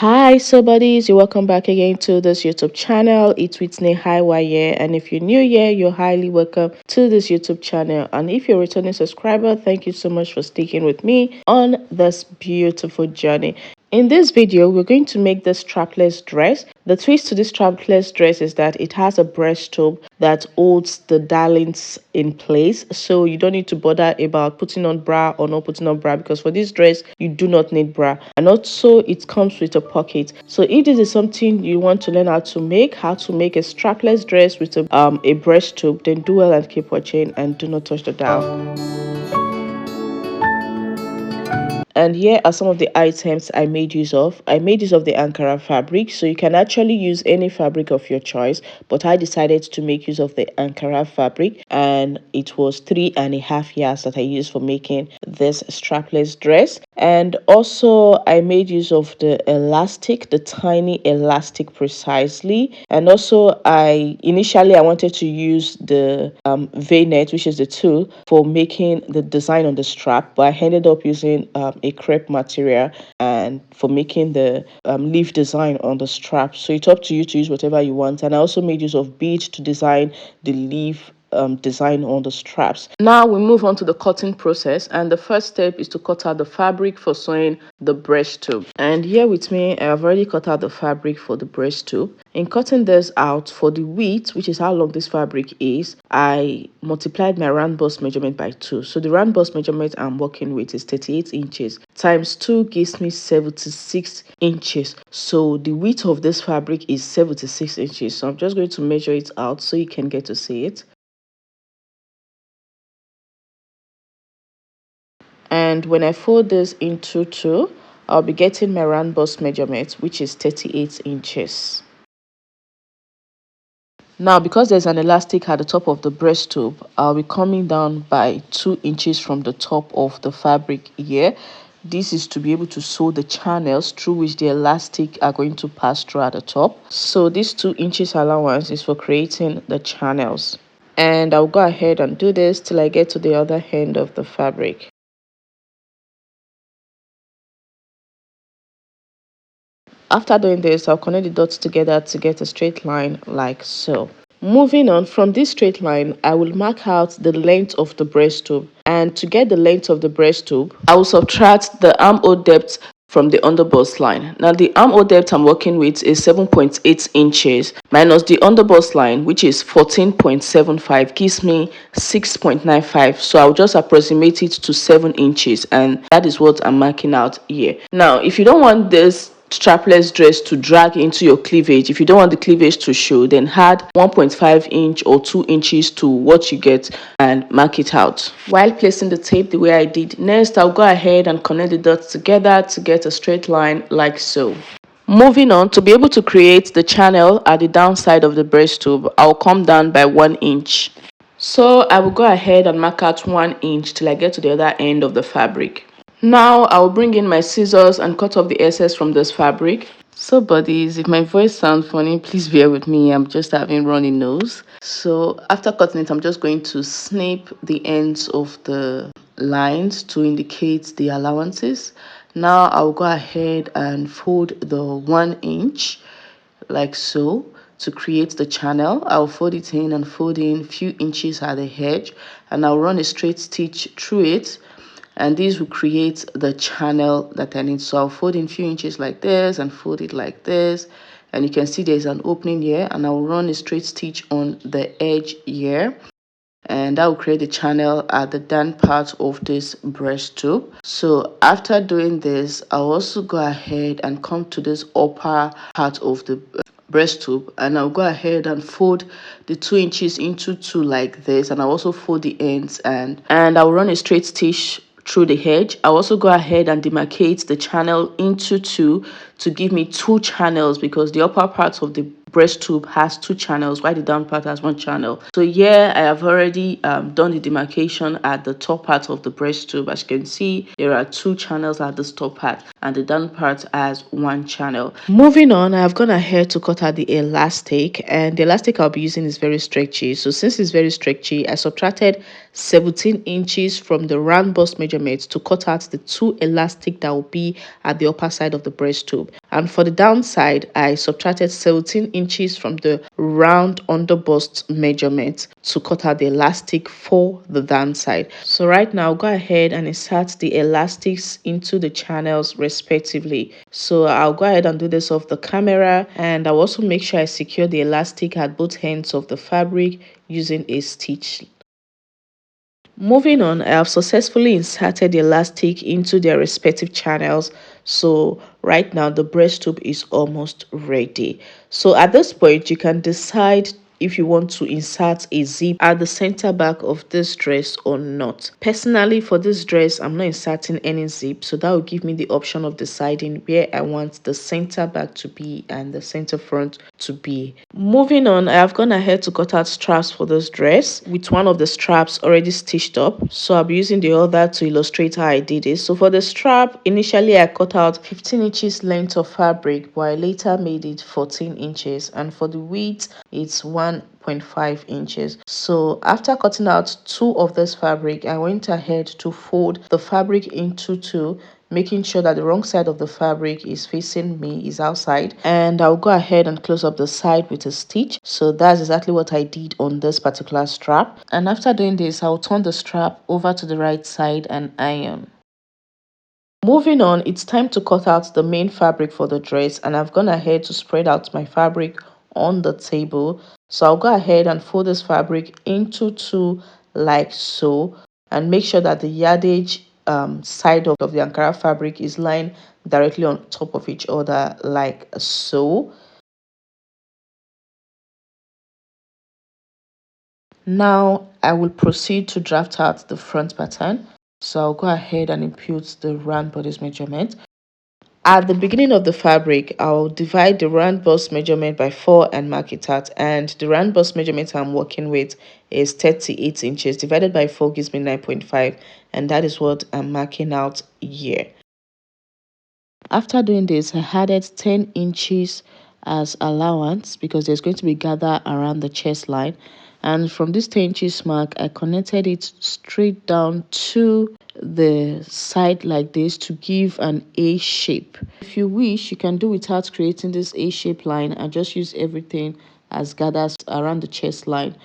Hi, so buddies, you're welcome back again to this YouTube channel. It's Whitney IY here, and if you're new here, you're highly welcome to this YouTube channel. And if you're a returning subscriber, thank you so much for sticking with me on this beautiful journey. In this video, we're going to make this strapless dress. The twist to this strapless dress is that it has a breast tube that holds the darlings in place. So you don't need to bother about putting on bra or not putting on bra, because for this dress, you do not need bra. And also it comes with a pocket. So if this is something you want to learn how to make a strapless dress with a breast tube, then do well and keep watching and do not touch the dial. And here are some of the items I made use of. I made use of the Ankara fabric, so you can actually use any fabric of your choice, but I decided to make use of the Ankara fabric, and it was 3.5 yards that I used for making this strapless dress. And also I made use of the elastic, the tiny elastic precisely. And also initially I wanted to use the V-net, which is the tool for making the design on the strap, but I ended up using a crepe material and for making the leaf design on the strap. So it's up to you to use whatever you want. And I also made use of beads to design the leaf design on the straps. Now we move on to the cutting process, and the first step is to cut out the fabric for sewing the breast tube. And here with me, I have already cut out the fabric for the breast tube. In cutting this out, for the width, which is how long this fabric is, I multiplied my round bust measurement by 2. So the round bust measurement I'm working with is 38 inches times 2 gives me 76 inches. So the width of this fabric is 76 inches. So I'm just going to measure it out so you can get to see it. And when I fold this into 2, I'll be getting my round bust measurement, which is 38 inches. Now, because there's an elastic at the top of the breast tube, I'll be coming down by 2 inches from the top of the fabric here. This is to be able to sew the channels through which the elastic are going to pass through at the top. So this 2 inches allowance is for creating the channels. And I'll go ahead and do this till I get to the other end of the fabric. After doing this, I'll connect the dots together to get a straight line like so. Moving on, from this straight line, I will mark out the length of the breast tube. And to get the length of the breast tube, I will subtract the armhole depth from the underbust line. Now the armhole depth I'm working with is 7.8 inches minus the underbust line, which is 14.75, gives me 6.95. So I'll just approximate it to 7 inches, and that is what I'm marking out here. Now if you don't want this strapless dress to drag into your cleavage, if you don't want the cleavage to show, then add 1.5 inch or 2 inches to what you get and mark it out. While placing the tape the way I did, next I'll go ahead and connect the dots together to get a straight line like so. Moving on, to be able to create the channel at the downside of the breast tube, I'll come down by 1 inch. So I will go ahead and mark out 1 inch till I get to the other end of the fabric. Now I'll bring in my scissors and cut off the excess from this fabric. So buddies, if my voice sounds funny, please bear with me. I'm just having runny nose. So after cutting it, I'm just going to snip the ends of the lines to indicate the allowances. Now I'll go ahead and fold the 1 inch like so to create the channel. I'll fold it in and fold in a few inches at the edge, and I'll run a straight stitch through it, and this will create the channel that I need. So I'll fold in a few inches like this and fold it like this, and you can see there's an opening here, and I'll run a straight stitch on the edge here, and that will create the channel at the down part of this breast tube. So after doing this, I'll also go ahead and come to this upper part of the breast tube, and I'll go ahead and fold the 2 inches into 2 like this, and I'll also fold the ends, and I'll run a straight stitch through the edge. I'll also go ahead and demarcate the channel into 2 to give me 2 channels, because the upper part of the breast tube has 2 channels while the down part has 1 channel. So here I have already done the demarcation at the top part of the breast tube. As you can see, there are 2 channels at this top part, and the down part has 1 channel. Moving on, I've gone ahead to cut out the elastic, and the elastic I'll be using is very stretchy. So since it's very stretchy, I subtracted 17 inches from the round bust measurement to cut out the 2 elastic that will be at the upper side of the breast tube. And for the downside, I subtracted 17 inches from the round underbust measurement to cut out the elastic for the downside. So right now, go ahead and insert the elastics into the channels respectively. So I'll go ahead and do this off the camera, and I'll also make sure I secure the elastic at both ends of the fabric using a stitch. Moving on, I have successfully inserted the elastic into their respective channels. So right now the breast tube is almost ready. So at this point, you can decide if you want to insert a zip at the center back of this dress or not. Personally, for this dress, I'm not inserting any zip, so that will give me the option of deciding where I want the center back to be and the center front to be. Moving on, I have gone ahead to cut out straps for this dress with one of the straps already stitched up. So I'll be using the other to illustrate how I did it. So for the strap, initially I cut out 15 inches length of fabric, but I later made it 14 inches. And for the width, it's 1.5 inches. So after cutting out two of this fabric, I went ahead to fold the fabric into two, making sure that the wrong side of the fabric is facing me, is outside, and I'll go ahead and close up the side with a stitch. So that's exactly what I did on this particular strap. And after doing this, I'll turn the strap over to the right side and iron. Moving on, it's time to cut out the main fabric for the dress, and I've gone ahead to spread out my fabric on the table. So I'll go ahead and fold this fabric into two like so, and make sure that the yardage side of the Ankara fabric is lying directly on top of each other like so. Now I will proceed to draft out the front pattern. So I'll go ahead and input the round bodice measurement. At the beginning of the fabric, I'll divide the round bust measurement by 4 and mark it out. And the round bust measurement I'm working with is 38 inches. Divided by 4 gives me 9.5. And that is what I'm marking out here. After doing this, I added 10 inches as allowance because there's going to be gather around the chest line. And from this 10 inches mark, I connected it straight down to the side like this to give an A shape. If you wish, you can do without creating this A shape line and just use everything as gathers around the chest line.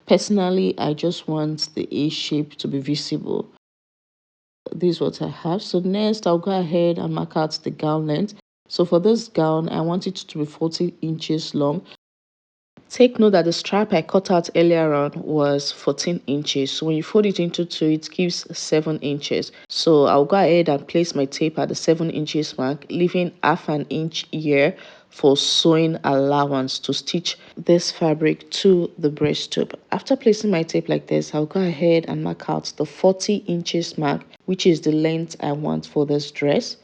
Personally, I just want the A shape to be visible. This is what I have. So next, I'll go ahead and mark out the gown length. So for this gown, I want it to be 40 inches long. Take note that the strap I cut out earlier on was 14 inches. So when you fold it into two, it gives 7 inches. So I'll go ahead and place my tape at the 7 inches mark, leaving half an inch here for sewing allowance to stitch this fabric to the breast tube. After placing my tape like this, I'll go ahead and mark out the 40 inches mark, which is the length I want for this dress.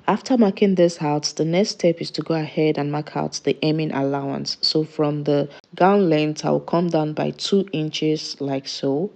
After marking this out, the next step is to go ahead and mark out the hemming allowance. So from the gown length, I'll come down by 2 inches like so.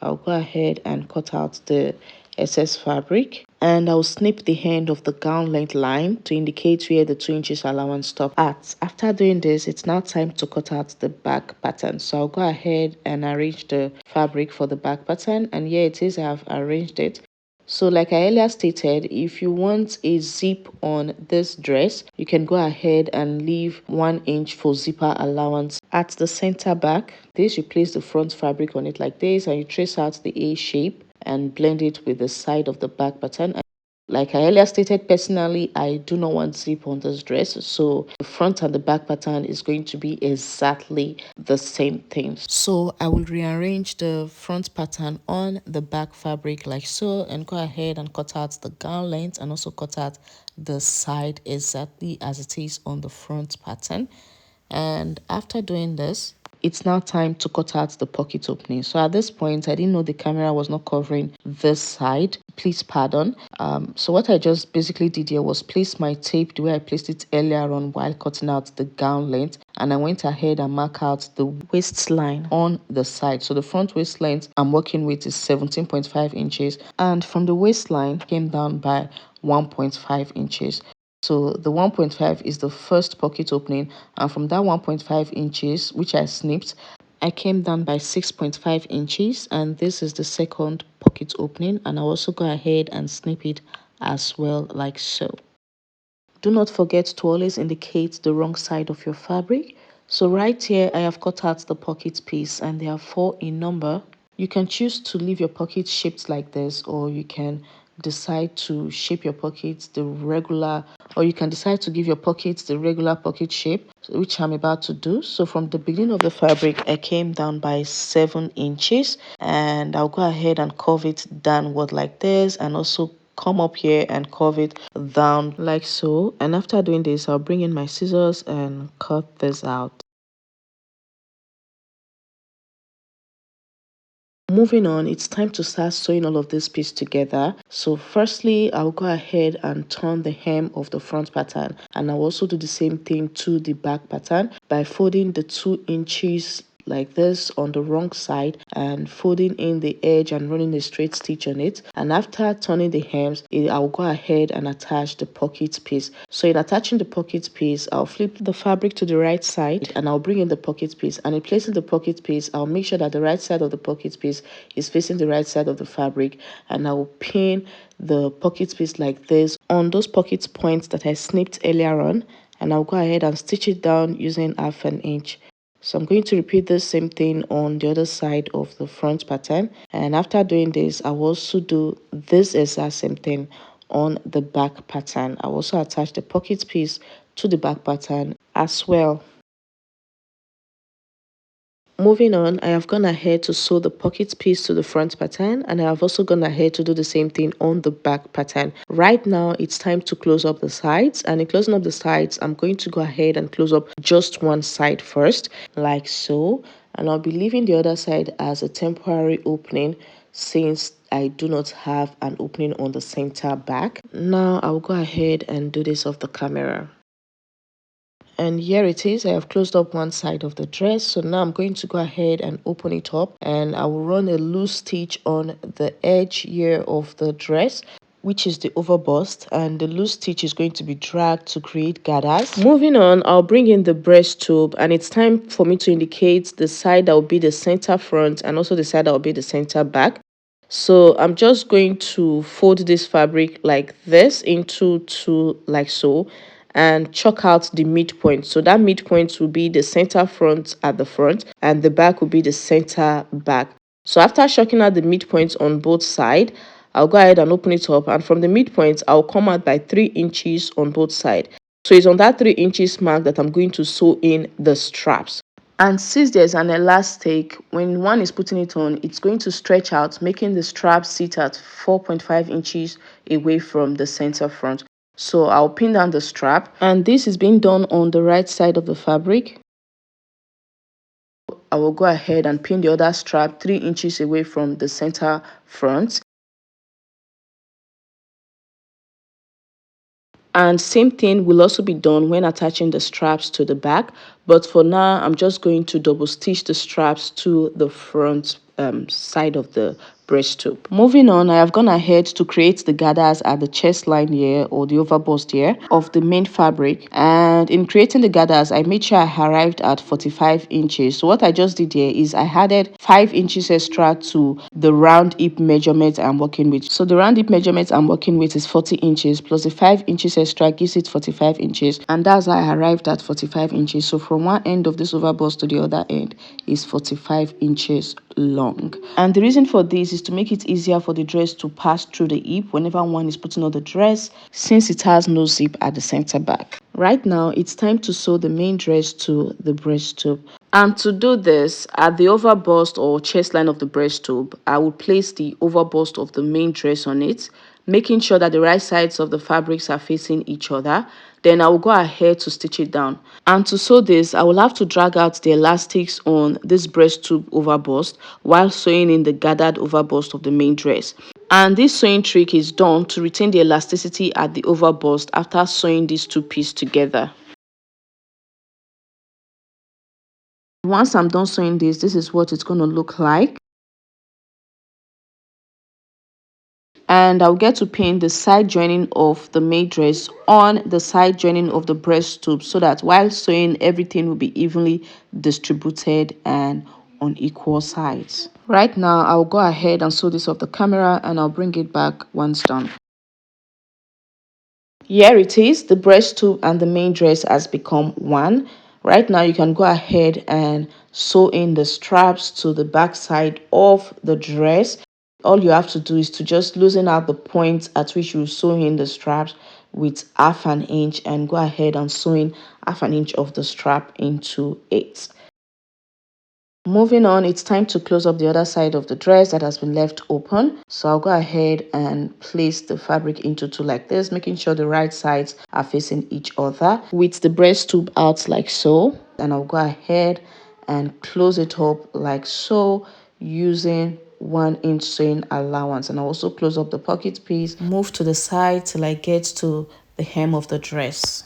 I'll go ahead and cut out the excess fabric, and I'll snip the end of the gown length line to indicate where the 2 inches allowance stop at. After doing this, it's now time to cut out the back pattern. So I'll go ahead and arrange the fabric for the back pattern, and here it is. I've arranged it. So like I earlier stated, if you want a zip on this dress, you can go ahead and leave 1 inch for zipper allowance at the center back. This, you place the front fabric on it like this, and you trace out the A shape and blend it with the side of the back pattern. Like I earlier stated, personally, I do not want zip on this dress. So the front and the back pattern is going to be exactly the same thing. So I will rearrange the front pattern on the back fabric like so, and go ahead and cut out the gown length and also cut out the side exactly as it is on the front pattern. And after doing this, it's now time to cut out the pocket opening. So at this point, I didn't know the camera was not covering this side. Please pardon. So what I just basically did here was place my tape the way I placed it earlier on while cutting out the gown length, and I went ahead and mark out the waistline on the side. So the front waist length I'm working with is 17.5 inches, and from the waistline came down by 1.5 inches. So the 1.5 is the first pocket opening, and from that 1.5 inches, which I snipped, I came down by 6.5 inches, and this is the second pocket opening, and I'll also go ahead and snip it as well, like so. Do not forget to always indicate the wrong side of your fabric. So right here I have cut out the pocket piece, and there are 4 in number. You can choose to leave your pocket shaped like this, or you can decide to shape your pockets the regular, or you can decide to give your pockets the regular pocket shape, which I'm about to do. So from the beginning of the fabric I came down by 7 inches, and I'll go ahead and curve it downward like this, and also come up here and curve it down like so. And after doing this, I'll bring in my scissors and cut this out. Moving on, it's time to start sewing all of this piece together. So firstly, I'll go ahead and turn the hem of the front pattern, and I'll also do the same thing to the back pattern by folding the 2 inches like this on the wrong side and folding in the edge and running a straight stitch on it. And after turning the hems, I'll go ahead and attach the pocket piece. So in attaching the pocket piece, I'll flip the fabric to the right side and I'll bring in the pocket piece, and in placing the pocket piece, I'll make sure that the right side of the pocket piece is facing the right side of the fabric, and I will pin the pocket piece like this on those pocket points that I snipped earlier on, and I'll go ahead and stitch it down using 1/2 inch. So I'm going to repeat the same thing on the other side of the front pattern, and after doing this, I will also do this exact same thing on the back pattern. I will also attach the pocket piece to the back pattern as well. Moving on, I have gone ahead to sew the pocket piece to the front pattern, and I have also gone ahead to do the same thing on the back pattern. Right now, it's time to close up the sides, and in closing up the sides, I'm going to go ahead and close up just one side first, like so, and I'll be leaving the other side as a temporary opening since I do not have an opening on the center back. Now, I'll go ahead and do this off the camera. And here it is. I have closed up one side of the dress, so now I'm going to go ahead and open it up, and I will run a loose stitch on the edge here of the dress, which is the overbust, and the loose stitch is going to be dragged to create gathers. Moving on, I'll bring in the breast tube, and it's time for me to indicate the side that will be the center front and also the side that will be the center back. So I'm just going to fold this fabric like this into two, like so, and chalk out the midpoint. So that midpoint will be the center front at the front, and the back will be the center back. So after chalking out the midpoints on both sides, I'll go ahead and open it up, and from the midpoint I'll come out by 3 inches on both sides. So it's on that 3 inches mark that I'm going to sew in the straps. And since there's an elastic, when one is putting it on, it's going to stretch out, making the strap sit at 4.5 inches away from the center front. So I'll pin down the strap, and this is being done on the right side of the fabric. I will go ahead and pin the other strap 3 inches away from the center front. And same thing will also be done when attaching the straps to the back, but for now I'm just going to double stitch the straps to the front side of the breast tube. Moving on, I have gone ahead to create the gathers at the chest line here, or the overbust here of the main fabric, and in creating the gathers I made sure I arrived at 45 inches. So what I just did here is I added 5 inches extra to the round hip measurement I'm working with. So the round hip measurement I'm working with is 40 inches plus the 5 inches extra gives it 45 inches, and that's how I arrived at 45 inches. So from one end of this overbust to the other end is 45 inches long. And the reason for this is to make it easier for the dress to pass through the hip whenever one is putting on the dress, since it has no zip at the center back. Right now it's time to sew the main dress to the breast tube. And to do this, at the overbust or chest line of the breast tube, I will place the overbust of the main dress on it, making sure that the right sides of the fabrics are facing each other. Then I will go ahead to stitch it down. And to sew this, I will have to drag out the elastics on this breast tube overbust while sewing in the gathered overbust of the main dress. And this sewing trick is done to retain the elasticity at the overbust after sewing these two pieces together. Once I'm done sewing this is what it's going to look like. And I'll get to pin the side joining of the main dress on the side joining of the breast tube, so that while sewing everything will be evenly distributed and on equal sides. Right now, I'll go ahead and sew this off the camera and I'll bring it back once done. Here it is, the breast tube and the main dress has become one. Right now, you can go ahead and sew in the straps to the back side of the dress. All you have to do is to just loosen out the points at which you sew in the straps with half an inch and go ahead and sew in half an inch of the strap into it. Moving on, it's time to close up the other side of the dress that has been left open. So I'll go ahead and place the fabric into two like this, making sure the right sides are facing each other with the breast tube out like so. And I'll go ahead and close it up like so using 1 inch sewing allowance. And I'll also close up the pocket piece, move to the side till I get to the hem of the dress.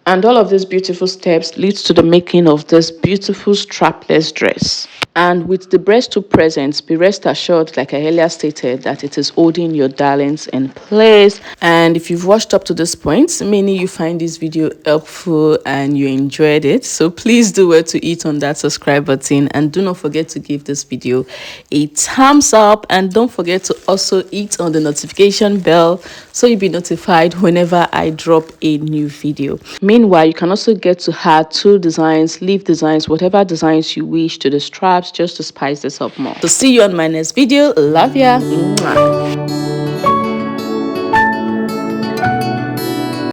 And all of these beautiful steps leads to the making of this beautiful strapless dress. And with the breast tube present, be rest assured, like I earlier stated, that it is holding your darlings in place. And if you've watched up to this point, many you find this video helpful and you enjoyed it. So please do well to hit on that subscribe button and do not forget to give this video a thumbs up. And don't forget to also hit on the notification bell so you'll be notified whenever I drop a new video. Meanwhile, you can also get to add tulle designs, leaf designs, whatever designs you wish to the straps just to spice this up more. So see you on my next video. Love ya. Mwah.